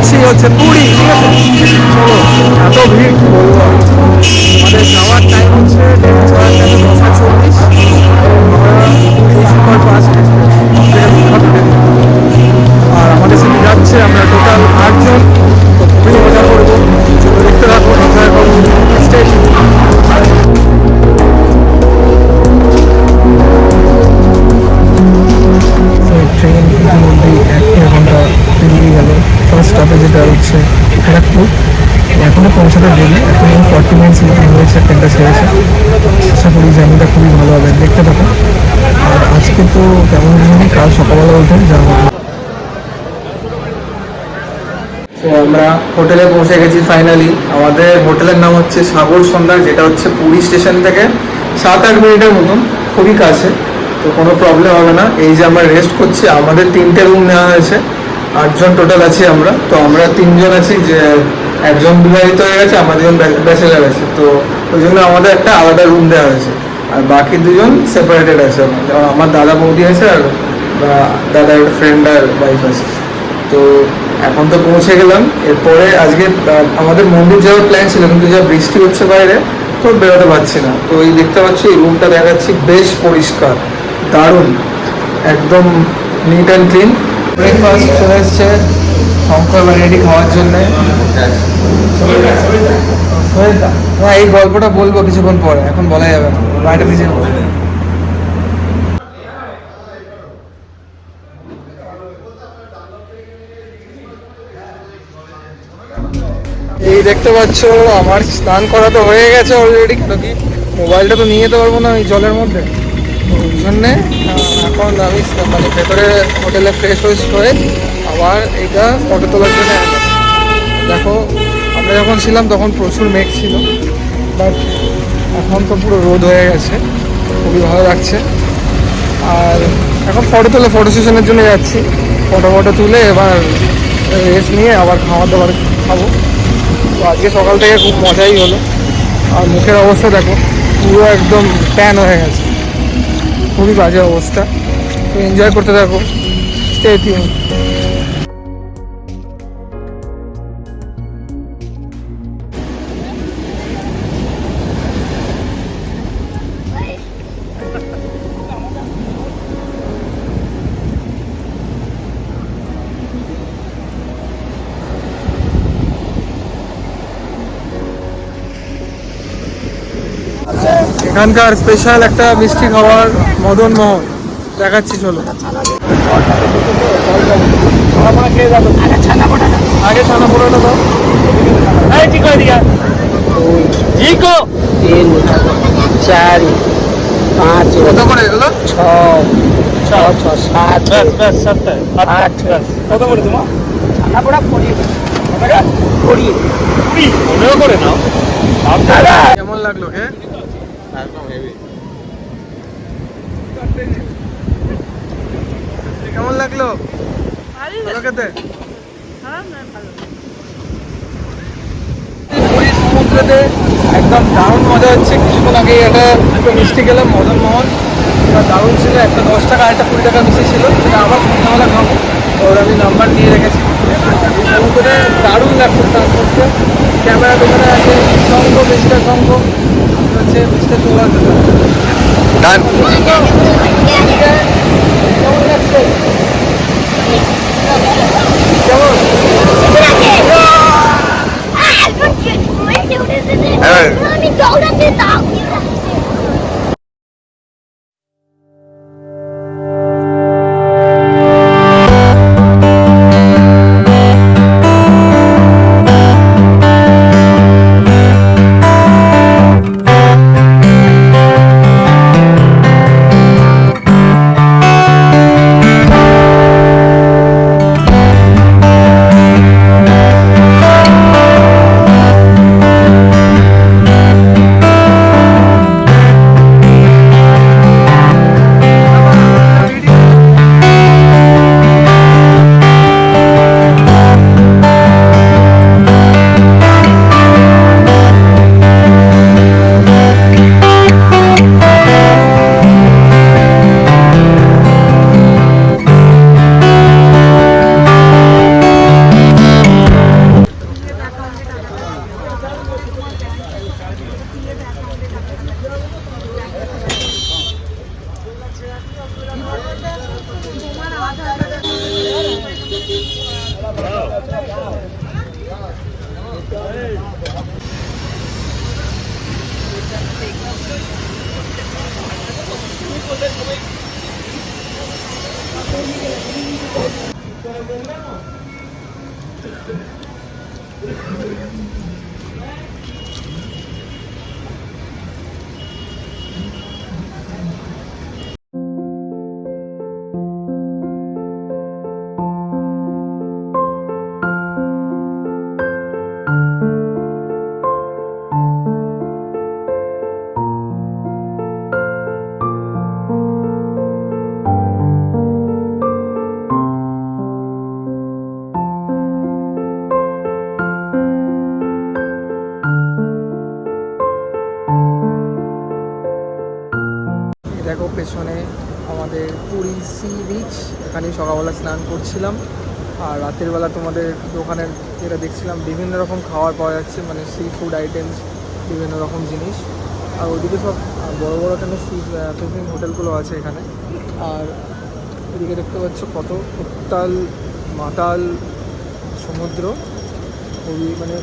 যাচ্ছি হচ্ছে পুরী, ঠিক আছে। চলো, এত ভিড় কি বলবো। আমাদের যাওয়ার টাইম হচ্ছে 10:40। আমরা পুরী সুপার ফাস্ট এক্সপ্রেস, সবথেকে বিখ্যাত ট্রেন। আর আমাদের সাথে যাচ্ছে আমরা টোটাল 8 জন। তো খুবই মজা করবো। চলো দেখতে থাকবো, এনজয় করবো। স্টেশন ট্রেন ইতিমধ্যেই 1 ঘন্টা পেরিয়ে গেল। ফার্স্ট স্টপে যেটা হচ্ছে খড়গপুর, এখনও পৌঁছাতে দেরি, এখন 40 মিনিটস মতন হয়েছে ট্রেনটা ছেড়েছে। আশা করি জার্নিটা খুবই ভালো হবে, দেখতে থাকো। আর আজকে তো তেমন কিছু নেই, কাল সকালবেলা উঠে যাবো। তো আমরা হোটেলে পৌঁছে গেছি ফাইনালি। আমাদের হোটেলের নাম হচ্ছে সাগর সন্ধ্যা, যেটা হচ্ছে পুরী স্টেশন থেকে 7-8 মিনিটের মতন, খুবই কাছে। তো কোনো প্রবলেম হবে না। এই যে আমরা রেস্ট করছি, আমাদের 3টে রুম নেওয়া হয়েছে। 8 জন টোটাল আছি আমরা। তো আমরা 3 জন আছি, যে একজন বিবাহিত হয়ে গেছে, আমার 2জন ব্যাচেলার আছে। তো ওই জন্য আমাদের একটা আলাদা রুম দেওয়া হয়েছে। আর বাকি 2জন সেপারেটেড আছে। আমার দাদা বৌদি আছে, আর দাদার একটা ফ্রেন্ড আর ওয়াইফ আছে। তো এখন তো পৌঁছে গেলাম। এরপরে আজকে আমাদের মন্দির যাওয়ার প্ল্যান ছিল, কিন্তু যা বৃষ্টি হচ্ছে বাইরে, তো বেরোতে পারছি না। তো এই দেখতে পাচ্ছি, এই রুমটা দেখাচ্ছি, বেশ পরিষ্কার, দারুণ, একদম নিট অ্যান্ড ক্লিন। ব্রেকফাস্ট চলে এসছে শঙ্কর রেডি খাওয়ার জন্যে। হ্যাঁ, এই গল্পটা বলবো কিছুক্ষণ পরে, এখন বলা যাবে না, বাইরে দিয়ে যাবো। এই দেখতে পাচ্ছ, আমার স্নান করা তো হয়ে গেছে অলরেডি, কেন কি মোবাইলটা তো নিয়ে যেতে পারবো না এই জলের মধ্যে। ওই জন্যে এখন আমি মানে ভেতরে হোটেলে ফ্রেশ হয়ে আবার এইটা ফটো তোলার জন্য দেখো, আমরা যখন ছিলাম তখন প্রচুর মেঘ ছিল, বাট এখন তো পুরো রোদ হয়ে গেছে, খুবই ভালো লাগছে। আর এখন ফটো সেশনের জন্য যাচ্ছি। ফটো তুলে এবার রেস্ট নিয়ে আবার খাওয়া দাওয়ার খাবো। তো আজকে সকাল থেকে খুব মজাই হলো। আর মুখের অবস্থা দেখো, পুরো একদম ট্যান হয়ে গেছে, খুবই বাজে অবস্থা। তো এনজয় করতে থাকো, স্টে টিউন। এখানকার স্পেশাল একটা মিষ্টি খাবার, মদন মোহন, দেখাচ্ছি চলো। আগে ছানা পোড়াটা দাও। 3 4 5 কত করে এগুলো? 6 7 8 কত করে তোমার? ছানা পোড়া 20 করে নাও। কেমন লাগলো? হ্যাঁ, একদম হেভি। কেমন লাগলো? ভালো খেতে? পুরী সমুদ্রেতে একদম দারুণ মজা হচ্ছে। কিছুক্ষণ আগে একটা মিষ্টি খেলাম, মদন মোহন, দারুণ ছিল। একটা 10 টাকা আর একটা 20 টাকা মিষ্টি ছিল, সেটা আবার সন্ধ্যাবেলা খাবো। ওর আমি নাম্বার নিয়ে রেখেছি। সমুদ্রে দারুণ লাগছে তার করতে। ক্যামেরা দোকানে আছে শঙ্খ, মিস্টার শঙ্খ হচ্ছে মিস্টার তোলার দোকান। কেমন লাগছে? আমি দৌড়াতে দাও। দেখো পেছনে আমাদের পুরী সি বিচ, এখানেই সকালবেলা স্নান করছিলাম। আর রাতের বেলা তোমাদের দোকানের যেটা দেখছিলাম বিভিন্ন রকম খাবার পাওয়া যাচ্ছে, মানে সি ফুড আইটেমস, বিভিন্ন রকম জিনিস। আর ওদিকে সব বড় বড় এখানে সি ফিশিং হোটেলগুলো আছে এখানে। আর এদিকে দেখতে পাচ্ছ কত উত্তাল মাতাল সমুদ্র, খুবই মানে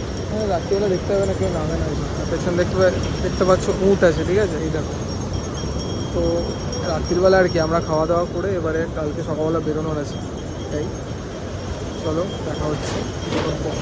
রাত্রিবেলা দেখতে হবে না, কেউ নামে না। আর পেছনে দেখতে পাচ্ছ উট আছে, ঠিক আছে, এই দেখো। তো রাত্রিবেলা আর কি আমরা খাওয়া দাওয়া করে এবারে কালকে সকালবেলা বেরোনোর আছে, তাই চলো দেখা হচ্ছে কিছুক্ষণ পর।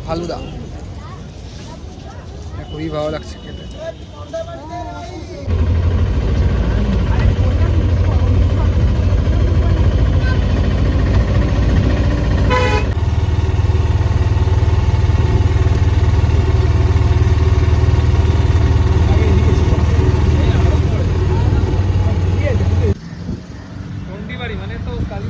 ফালুদা খুবই ভালো লাগছে খেতে। মানে তো কালী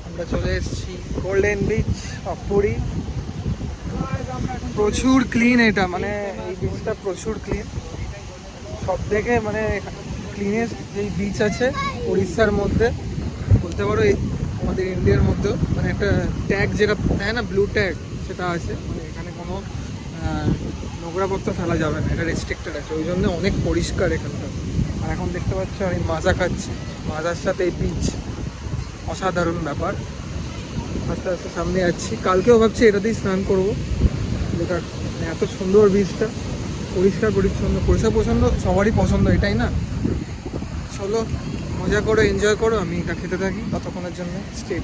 আমরা চলে এসেছি গোল্ডেন বিচ অফ পুরী। প্রচুর ক্লিন এটা, মানে এই বিচটা প্রচুর ক্লিন, সব থেকে মানে ক্লিনেস্ট যেই বিচ আছে উড়িষ্যার মধ্যে বলতে পারো, আমাদের ইন্ডিয়ার মধ্যেও। মানে একটা ট্যাগ যেটা দেয় না, ব্লু ট্যাগ, সেটা আছে। মানে এখানে কোনো নোংরাপত্র ফেলা যাবে না, এটা রেস্ট্রিক্টেড আছে, ওই জন্য অনেক পরিষ্কার এখানটা। আর এখন দেখতে পাচ্ছ আমি মাজা খাচ্ছি, মাজার সাথে এই বিচ, অসাধারণ ব্যাপার। আস্তে আস্তে সামনে যাচ্ছি, কালকেও ভাবছি এটাতেই স্নান করবো, যেটা মানে এত সুন্দর বিচটা, পরিষ্কার পরিচ্ছন্ন, পরিষ্কার পছন্দ সবারই পছন্দ, এটাই না। চলো মজা করো, এনজয় করো, আমি এটা খেতে থাকি ততক্ষণের জন্য। স্টে